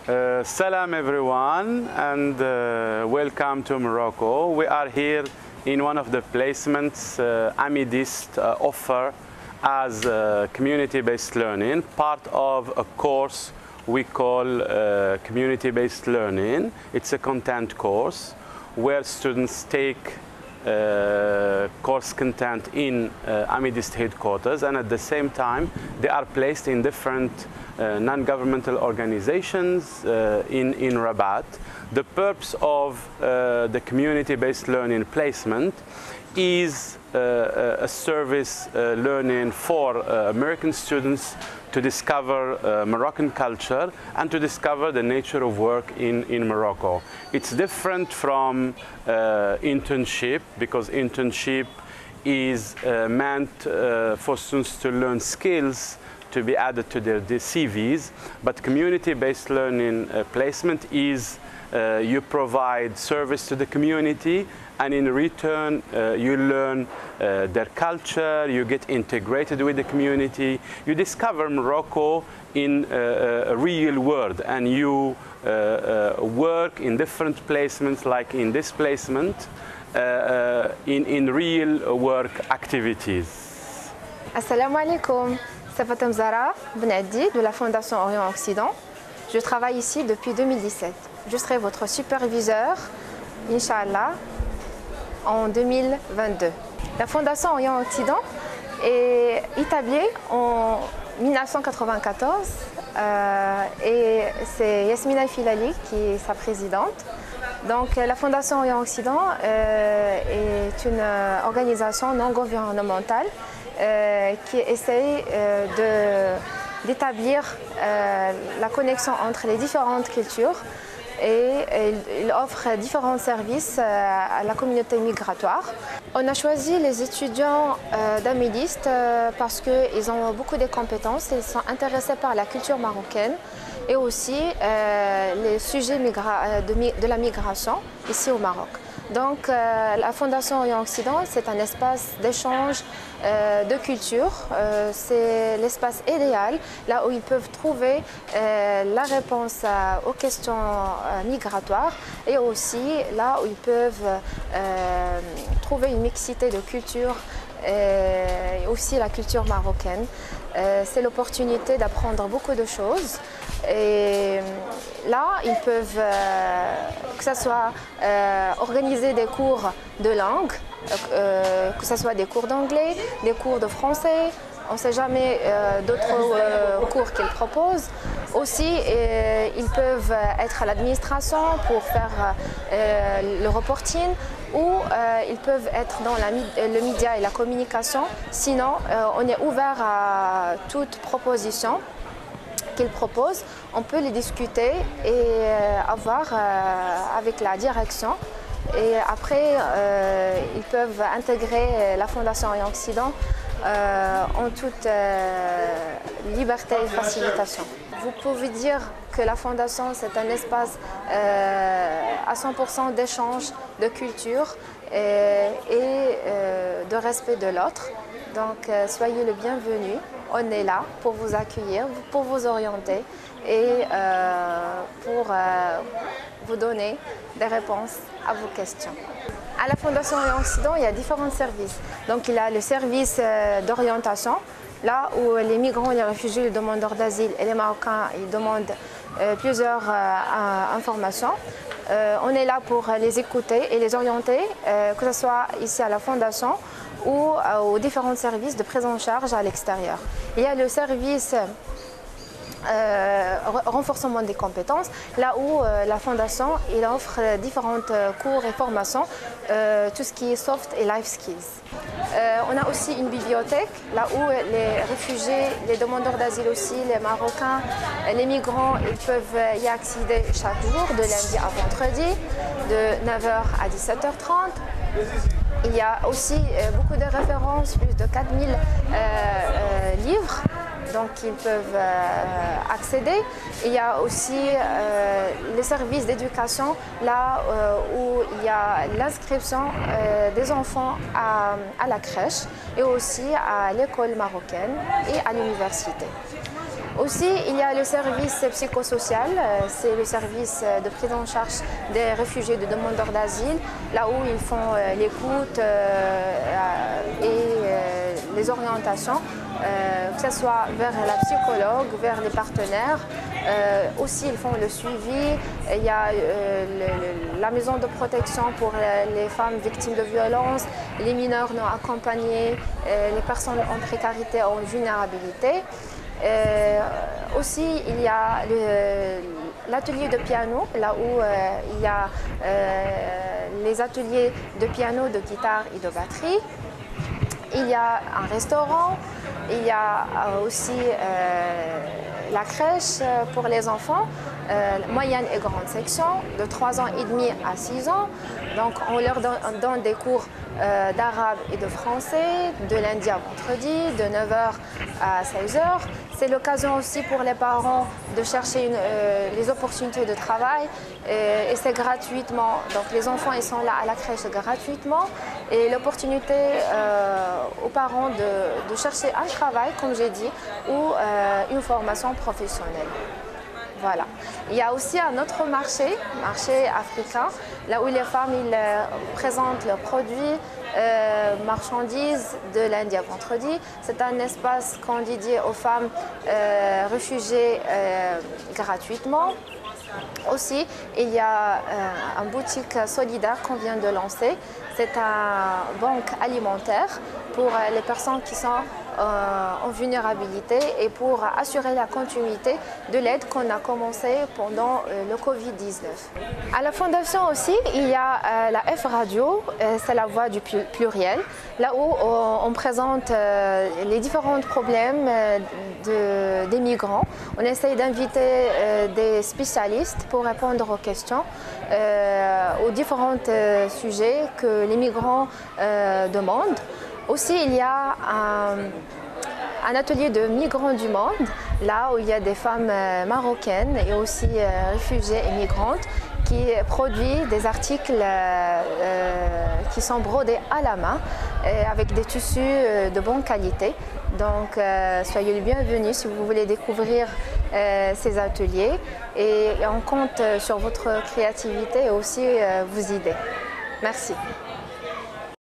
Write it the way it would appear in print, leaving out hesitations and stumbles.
Salam everyone and welcome to Morocco. We are here in one of the placements Amidist offer as community-based learning, part of a course we call community-based learning. It's a content course where students take course content in Amidist headquarters, and at the same time they are placed in different non-governmental organizations in Rabat. The purpose of the community-based learning placement is a service learning for American students to discover Moroccan culture and to discover the nature of work in Morocco. It's different from internship, because internship is meant for students to learn skills to be added to their CVs, but community-based learning placement is you provide service to the community, and in return you learn their culture, you get integrated with the community, you discover Morocco in a real world, and you work in different placements, like in this placement, in real work activities. Assalamu alaikum, c'est Fatem Zara Benaddi de la Fondation Orient-Occident. Je travaille ici depuis 2017. Je serai votre superviseur, Inch'Allah, en 2022. La Fondation Orient-Occident est établie en 1994 et c'est Yasmina Filali qui est sa présidente. Donc la Fondation Orient-Occident est une organisation non gouvernementale qui essaye d'établir la connexion entre les différentes cultures, et il offre différents services à la communauté migratoire. On a choisi les étudiants d'Amidist parce qu'ils ont beaucoup de compétences, ils sont intéressés par la culture marocaine et aussi les sujets de la migration ici au Maroc. Donc la Fondation Orient-Occident, c'est un espace d'échange de culture, c'est l'espace idéal, là où ils peuvent trouver la réponse aux questions migratoires, et aussi là où ils peuvent trouver une mixité de culture, et aussi la culture marocaine. C'est l'opportunité d'apprendre beaucoup de choses, et là ils peuvent que ce soit organiser des cours de langue, que ce soit des cours d'anglais, des cours de français, on ne sait jamais d'autres cours qu'ils proposent. Aussi, ils peuvent être à l'administration pour faire le reporting, ou ils peuvent être dans le média et la communication. Sinon, on est ouvert à toute proposition qu'ils proposent. On peut les discuter et avoir avec la direction. Et après, ils peuvent intégrer la Fondation Orient-Occident en toute liberté et facilitation. Vous pouvez dire que la Fondation, c'est un espace à 100% d'échange de culture et de respect de l'autre. Donc soyez le bienvenu, on est là pour vous accueillir, pour vous orienter et pour vous donner des réponses à vos questions. À la Fondation Orient-Occident, il y a différents services. Donc il y a le service d'orientation, là où les migrants, les réfugiés, les demandeurs d'asile et les Marocains, ils demandent plusieurs informations. On est là pour les écouter et les orienter, que ce soit ici à la Fondation ou aux différents services de prise en charge à l'extérieur. Il y a le service renforcement des compétences, là où la Fondation il offre différents cours et formations, tout ce qui est soft et life skills. On a aussi une bibliothèque, là où les réfugiés, les demandeurs d'asile aussi, les Marocains, les migrants, ils peuvent y accéder chaque jour, de lundi à vendredi, de 9h à 17h30. Il y a aussi beaucoup de références, plus de 4000 livres, donc ils peuvent accéder. Il y a aussi les services d'éducation, là où il y a l'inscription des enfants à la crèche et aussi à l'école marocaine et à l'université. Aussi, il y a le service psychosocial, c'est le service de prise en charge des réfugiés, de demandeurs d'asile, là où ils font l'écoute et les orientations, que ce soit vers la psychologue, vers les partenaires. Aussi, ils font le suivi. Il y a la maison de protection pour les femmes victimes de violences, les mineurs non accompagnés, les personnes en précarité ou en vulnérabilité. Aussi, il y a l'atelier de piano, là où il y a les ateliers de piano, de guitare et de batterie. Il y a un restaurant, il y a aussi la crèche pour les enfants, moyenne et grande section, de 3 ans et demi à 6 ans. Donc on leur donne des cours d'arabe et de français, de lundi à vendredi, de 9h à 16h. C'est l'occasion aussi pour les parents de chercher les opportunités de travail et c'est gratuitement. Donc les enfants ils sont là à la crèche gratuitement et l'opportunité aux parents de chercher un travail, comme j'ai dit, ou une formation professionnelle. Voilà. Il y a aussi un autre marché africain, là où les femmes ils présentent leurs produits, marchandises de lundi à vendredi. C'est un espace qu'on dédie aux femmes réfugiées gratuitement. Aussi, il y a une boutique solidaire qu'on vient de lancer. C'est une banque alimentaire pour les personnes qui sont en vulnérabilité et pour assurer la continuité de l'aide qu'on a commencé pendant le Covid-19. À la Fondation aussi, il y a la F Radio, c'est la voix du pluriel, là où on présente les différents problèmes des migrants. On essaye d'inviter des spécialistes pour répondre aux questions, aux différents sujets que les migrants demandent. Aussi, il y a un atelier de migrants du monde, là où il y a des femmes marocaines et aussi réfugiées et migrantes qui produisent des articles qui sont brodés à la main avec des tissus de bonne qualité. Donc, soyez les bienvenus si vous voulez découvrir ces ateliers et on compte sur votre créativité et aussi vos idées. Merci.